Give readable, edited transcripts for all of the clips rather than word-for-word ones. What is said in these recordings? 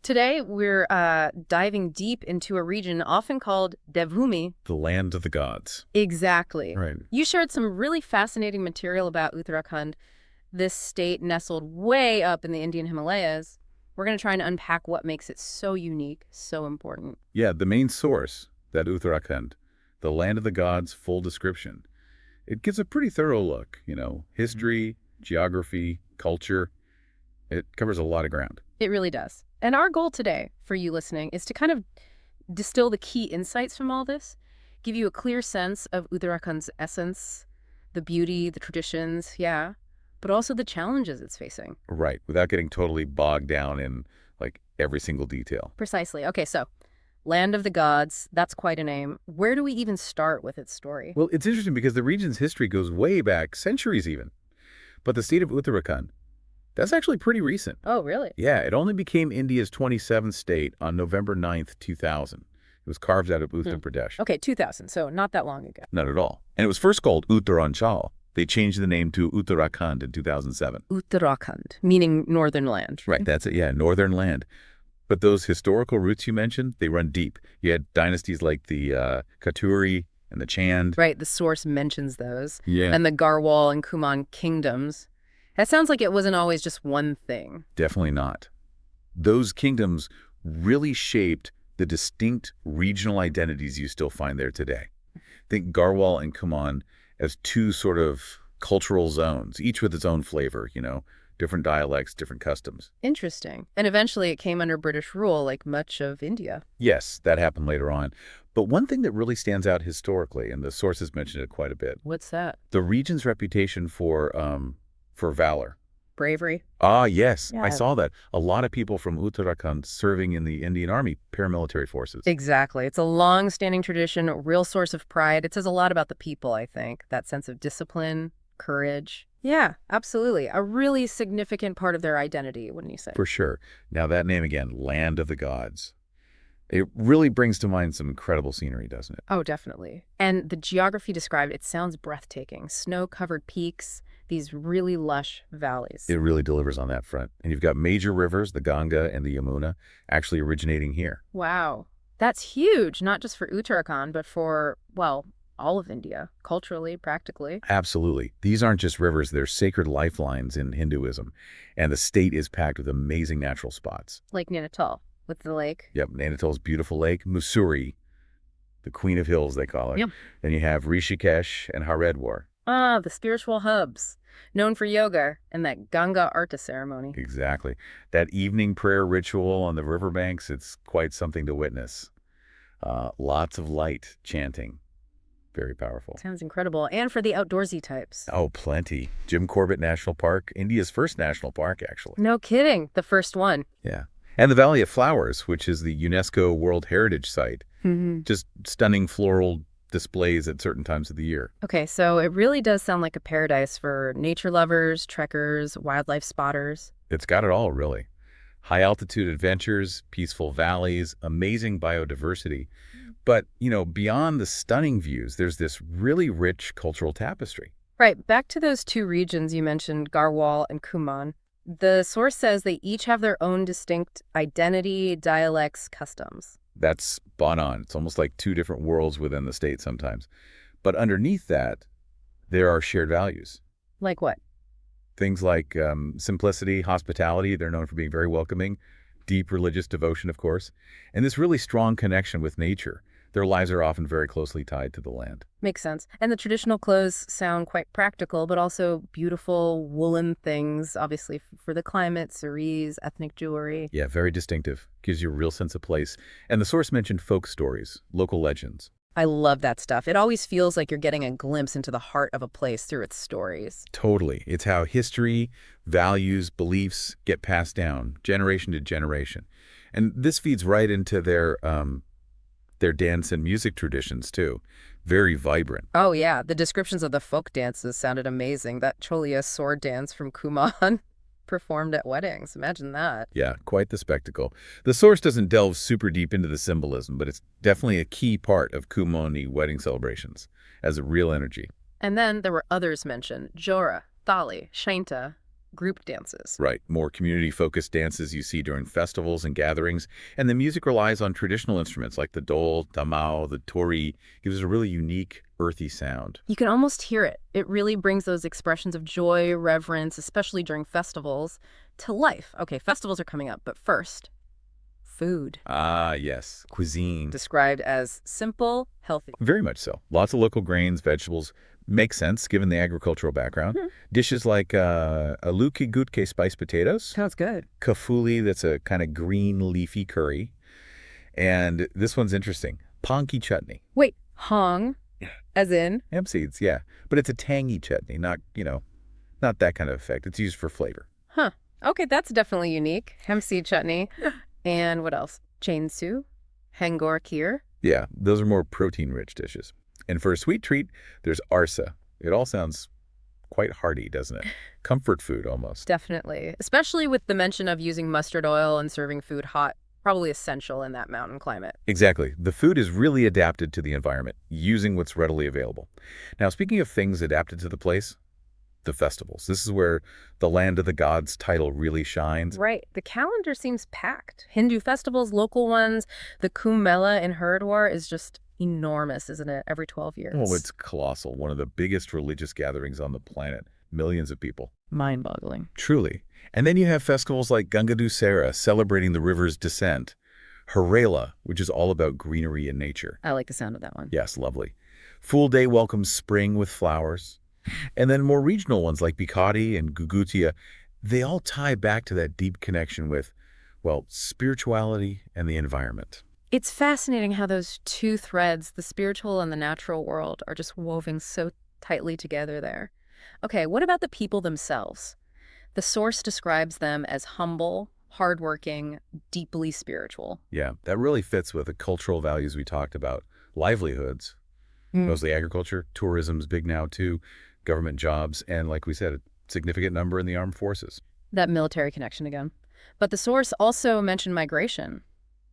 Today, we're diving deep into a region often called Devbhumi. The land of the gods. Exactly. Right. You shared some really fascinating material about Uttarakhand, this state nestled way up in the Indian Himalayas. We're going to try and unpack what makes it so unique, so important. Yeah, the main source, that Uttarakhand, the land of the gods, full description. It gives a pretty thorough look, history, geography, culture. It covers a lot of ground. It really does. And our goal today, for you listening, is to kind of distill the key insights from all this, give you a clear sense of Uttarakhand's essence, the beauty, the traditions, yeah, but also the challenges it's facing. Right, without getting totally bogged down in, every single detail. Precisely. Okay, so Land of the Gods, that's quite a name. Where do we even start with its story? Well, it's interesting because the region's history goes way back, centuries even. But the state of Uttarakhand, that's actually pretty recent. Oh, really? Yeah, it only became India's 27th state on November 9th, 2000. It was carved out of Uttar Pradesh. Okay, 2000, so not that long ago. Not at all. And it was first called Uttaranchal. They changed the name to Uttarakhand in 2007. Uttarakhand, meaning northern land. Right, that's it, yeah, northern land. But those historical roots you mentioned, they run deep. You had dynasties like the Katuri and the Chand. Right, the source mentions those. Yeah. And the Garhwal and Kumbh kingdoms. That sounds like it wasn't always just one thing. Definitely not. Those kingdoms really shaped the distinct regional identities you still find there today. Think Garhwal and Kumbh as two sort of cultural zones, each with its own flavor, different dialects, different customs. Interesting. And eventually it came under British rule, like much of India. Yes, that happened later on. But one thing that really stands out historically, and the sources mentioned it quite a bit, What's that? the region's reputation for valor. Bravery? Ah, yes, Yeah. I saw that. A lot of people from Uttarakhand serving in the Indian Army paramilitary forces. Exactly. It's a long-standing tradition, a real source of pride. It says a lot about the people, I think. That sense of discipline, courage. Yeah, absolutely. A really significant part of their identity, wouldn't you say? For sure. Now that name again, Land of the Gods. It really brings to mind some incredible scenery, doesn't it? Oh, definitely. And the geography described, it sounds breathtaking. Snow-covered peaks, these really lush valleys. It really delivers on that front. And you've got major rivers, the Ganga and the Yamuna, actually originating here. Wow. That's huge, not just for Uttarakhand, but for, well, all of India, culturally, practically. Absolutely. These aren't just rivers, they're sacred lifelines in Hinduism. And the state is packed with amazing natural spots. Like Nainital, with the lake. Yep, Nainital's beautiful lake, Mussoorie, the Queen of Hills, they call it. Yep. Then you have Rishikesh and Haridwar. Ah, the spiritual hubs, known for yoga and that Ganga Arta ceremony. Exactly. That evening prayer ritual on the riverbanks, it's quite something to witness. Lots of light chanting. Very powerful. Sounds incredible. And for the outdoorsy types. Oh, plenty. Jim Corbett National Park, India's first national park, actually. No kidding. The first one. Yeah. And the Valley of Flowers, which is the UNESCO World Heritage Site. Just stunning floral displays at certain times of the year. Okay, so it really does sound like a paradise for nature lovers, trekkers, wildlife spotters. It's got it all, really. High-altitude adventures, peaceful valleys, amazing biodiversity. But, beyond the stunning views, there's this really rich cultural tapestry. Right, back to those two regions you mentioned, Garhwal and Kumbh. The source says they each have their own distinct identity, dialects, customs. That's spot on. It's almost like two different worlds within the state sometimes. But underneath that, there are shared values. Like what? Things like simplicity, hospitality. They're known for being very welcoming. Deep religious devotion, of course. And this really strong connection with nature. Their lives are often very closely tied to the land. Makes sense. And the traditional clothes sound quite practical, but also beautiful woolen things, obviously for the climate, cerise, ethnic jewelry. Yeah, very distinctive. Gives you a real sense of place. And the source mentioned folk stories, local legends. I love that stuff. It always feels like you're getting a glimpse into the heart of a place through its stories. Totally. It's how history, values, beliefs get passed down generation to generation. And this feeds right into their dance and music traditions, too. Very vibrant. Oh, yeah. The descriptions of the folk dances sounded amazing. That Cholia sword dance from Kumbh performed at weddings. Imagine that. Yeah, quite the spectacle. The source doesn't delve super deep into the symbolism, but it's definitely a key part of Kumbh wedding celebrations as a real energy. And then there were others mentioned. Jora, Thali, Shainta. group dances. Right, more community-focused dances you see during festivals and gatherings, and the music relies on traditional instruments like the dole, tamao, the tori, gives a really unique, earthy sound. You can almost hear it. It really brings those expressions of joy, reverence, especially during festivals, to life. Okay, festivals are coming up, but first, food. Ah, yes, cuisine. Described as simple, healthy. Very much so. Lots of local grains, vegetables. Makes sense given the agricultural background. Dishes like aluki gutke spiced potatoes, Sounds good. kafuli, that's a kind of green leafy curry, and this one's interesting, panki chutney. Wait, hong, as in? Hemp seeds, yeah. But it's a tangy chutney, not, not that kind of effect. It's used for flavor. Huh. Okay, that's definitely unique. Hemp seed chutney. And what else? Chainsu, hangor kheer. Yeah, those are more protein-rich dishes. And for a sweet treat, there's arsa. It all sounds quite hearty, doesn't it? Comfort food, almost. Definitely. Especially with the mention of using mustard oil and serving food hot. Probably essential in that mountain climate. Exactly. The food is really adapted to the environment, using what's readily available. Now, speaking of things adapted to the place, the festivals. This is where the land of the gods title really shines. Right. The calendar seems packed. Hindu festivals, local ones. The Kumbh Mela in Haridwar is just enormous, isn't it? Every 12 years. Oh, it's colossal. One of the biggest religious gatherings on the planet. Millions of people. Mind-boggling. Truly. And then you have festivals like Ganga celebrating the river's descent. Harela, which is all about greenery and nature. I like the sound of that one. Yes, lovely. Phool Day welcomes spring with flowers. And then more regional ones like Bikati and Gugutia, they all tie back to that deep connection with, well, spirituality and the environment. It's fascinating how those two threads, the spiritual and the natural world, are just woven so tightly together there. Okay, what about the people themselves? The source describes them as humble, hardworking, deeply spiritual. Yeah, that really fits with the cultural values we talked about. Livelihoods, mostly agriculture, tourism's big now too, government jobs, and like we said, a significant number in the armed forces. That military connection again. But the source also mentioned migration,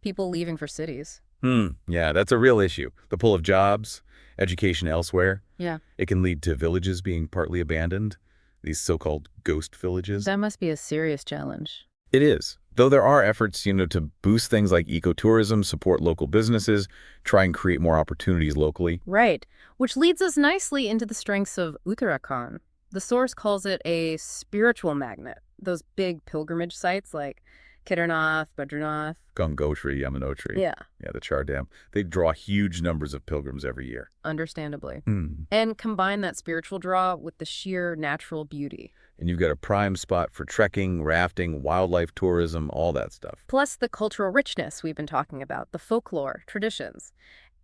people leaving for cities. Yeah, that's a real issue. The pull of jobs, education elsewhere. Yeah. It can lead to villages being partly abandoned, these so-called ghost villages. That must be a serious challenge. It is. Though there are efforts, to boost things like ecotourism, support local businesses, try and create more opportunities locally. Right, which leads us nicely into the strengths of Uttarakhand. The source calls it a spiritual magnet. Those big pilgrimage sites like Kedarnath, Badrinath. Gangotri, Yamunotri. Yeah. Yeah, the Char Dam. They draw huge numbers of pilgrims every year. Understandably. And combine that spiritual draw with the sheer natural beauty. And you've got a prime spot for trekking, rafting, wildlife tourism, all that stuff. Plus the cultural richness we've been talking about, the folklore, traditions.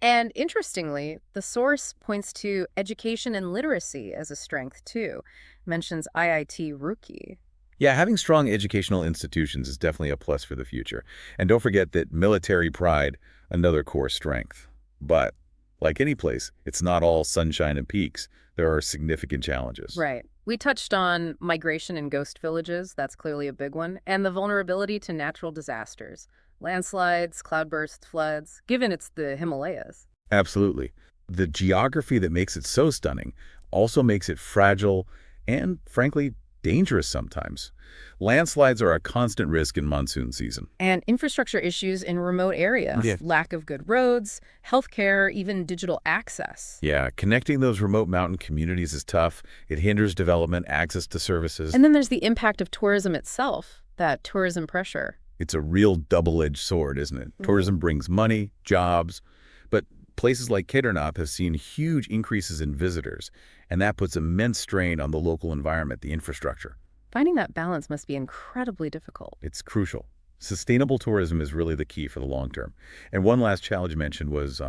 And interestingly, the source points to education and literacy as a strength too. Mentions IIT Roorkee. Yeah, having strong educational institutions is definitely a plus for the future. And don't forget that military pride, another core strength. But like any place, it's not all sunshine and peaks. There are significant challenges. Right. We touched on migration and ghost villages. That's clearly a big one. And the vulnerability to natural disasters. Landslides, cloudbursts, floods, given it's the Himalayas. Absolutely. The geography that makes it so stunning also makes it fragile and, frankly, dangerous sometimes. Landslides are a constant risk in monsoon season. And infrastructure issues in remote areas. Yeah. Lack of good roads, healthcare, even digital access. Yeah, connecting those remote mountain communities is tough. It hinders development, access to services. And then there's the impact of tourism itself, that tourism pressure. It's a real double-edged sword, isn't it? Tourism brings money, jobs, but places like Kedarnath have seen huge increases in visitors, and that puts immense strain on the local environment, the infrastructure. Finding that balance must be incredibly difficult. It's crucial. Sustainable tourism is really the key for the long term. And one last challenge mentioned was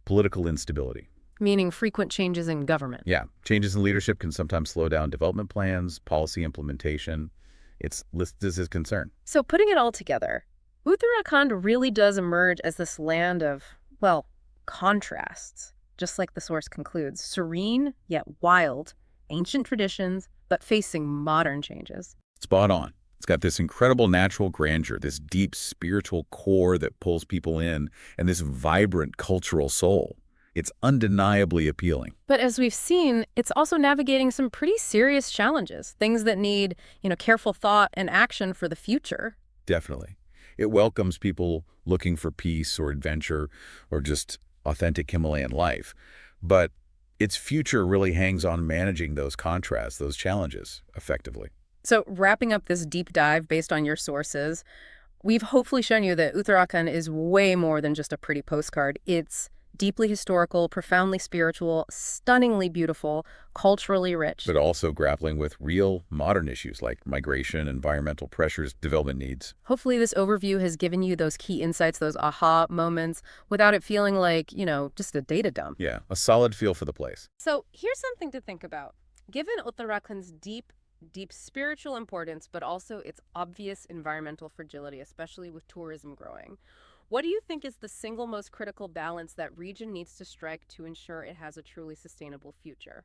political instability. Meaning frequent changes in government. Yeah, changes in leadership can sometimes slow down development plans, policy implementation. It's listed as a concern. So putting it all together, Uttarakhand really does emerge as this land of, well, contrasts. Just like the source concludes, serene yet wild, ancient traditions, but facing modern changes. Spot on. It's got this incredible natural grandeur, this deep spiritual core that pulls people in, and this vibrant cultural soul. It's undeniably appealing. But as we've seen, it's also navigating some pretty serious challenges, things that need, careful thought and action for the future. Definitely. It welcomes people looking for peace or adventure or just authentic Himalayan life. But its future really hangs on managing those contrasts, those challenges, effectively. So wrapping up this deep dive based on your sources, we've hopefully shown you that Uttarakhand is way more than just a pretty postcard. It's deeply historical, profoundly spiritual, stunningly beautiful, culturally rich. But also grappling with real modern issues like migration, environmental pressures, development needs. Hopefully this overview has given you those key insights, those aha moments, without it feeling like, just a data dump. Yeah, a solid feel for the place. So here's something to think about. Given Uttarakhand's deep spiritual importance, but also its obvious environmental fragility, especially with tourism growing, what do you think is the single most critical balance that region needs to strike to ensure it has a truly sustainable future?